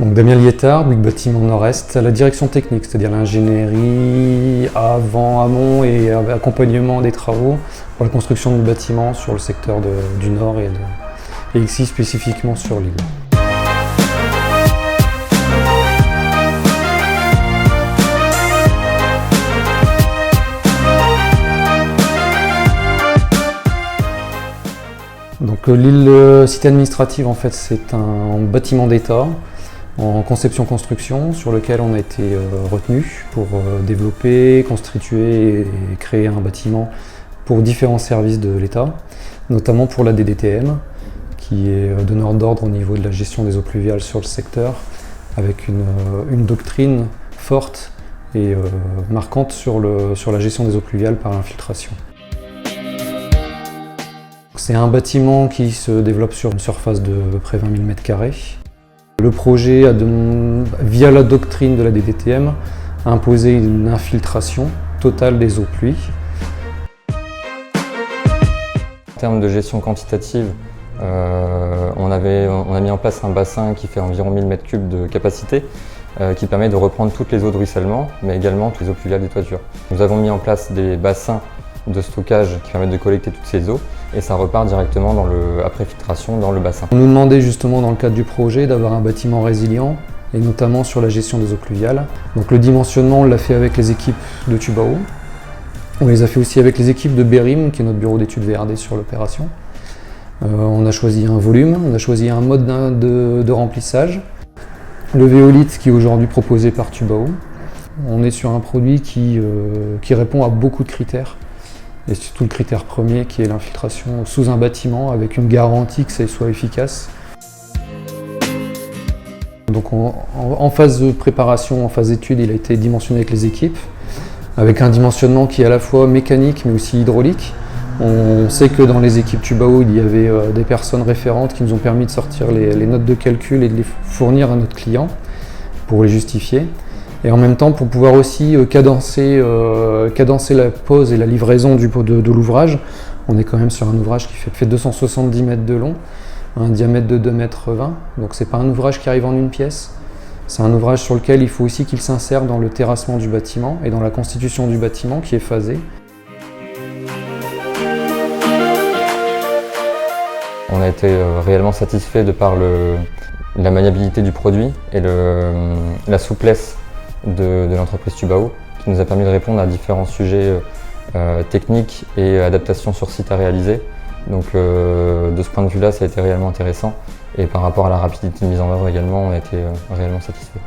Donc Damien Liétard, Bouygues Bâtiment Nord-Est, à la direction technique, c'est-à-dire l'ingénierie avant, amont et accompagnement des travaux pour la construction du bâtiment sur le secteur du Nord et ici spécifiquement sur l'île. Donc l'île cité administrative, en fait, c'est un bâtiment d'État en conception-construction sur lequel on a été retenu pour développer, constituer et créer un bâtiment pour différents services de l'État, notamment pour la DDTM, qui est donneur d'ordre au niveau de la gestion des eaux pluviales sur le secteur, avec une doctrine forte et marquante sur la gestion des eaux pluviales par infiltration. C'est un bâtiment qui se développe sur une surface de à peu près 20 000 m². Le projet a, via la doctrine de la DDTM, imposé une infiltration totale des eaux pluie. En termes de gestion quantitative, on a mis en place un bassin qui fait environ 1000 m³ de capacité, qui permet de reprendre toutes les eaux de ruissellement, mais également toutes les eaux pluviales des toitures. Nous avons mis en place des bassins de stockage qui permettent de collecter toutes ces eaux et ça repart directement après filtration dans le bassin. On nous demandait justement dans le cadre du projet d'avoir un bâtiment résilient et notamment sur la gestion des eaux pluviales. Donc le dimensionnement, on l'a fait avec les équipes de Tubao. On les a fait aussi avec les équipes de Bérim, qui est notre bureau d'études VRD sur l'opération. On a choisi un volume, on a choisi un mode de remplissage. Le véolite qui est aujourd'hui proposé par Tubao. On est sur un produit qui répond à beaucoup de critères. Et surtout le critère premier qui est l'infiltration sous un bâtiment avec une garantie que ça soit efficace. Donc en phase de préparation, en phase d'étude, il a été dimensionné avec les équipes, avec un dimensionnement qui est à la fois mécanique mais aussi hydraulique. On sait que dans les équipes Tubao, il y avait des personnes référentes qui nous ont permis de sortir les notes de calcul et de les fournir à notre client pour les justifier. Et en même temps pour pouvoir aussi cadencer la pose et la livraison de l'ouvrage. On est quand même sur un ouvrage qui fait 270 mètres de long, un diamètre de 2,20 mètres. Donc c'est pas un ouvrage qui arrive en une pièce, c'est un ouvrage sur lequel il faut aussi qu'il s'insère dans le terrassement du bâtiment et dans la constitution du bâtiment qui est phasée. On a été réellement satisfait de par la maniabilité du produit et la souplesse de l'entreprise Tubao, qui nous a permis de répondre à différents sujets techniques et adaptations sur site à réaliser. Donc de ce point de vue-là, ça a été réellement intéressant et par rapport à la rapidité de mise en œuvre également, on a été réellement satisfait.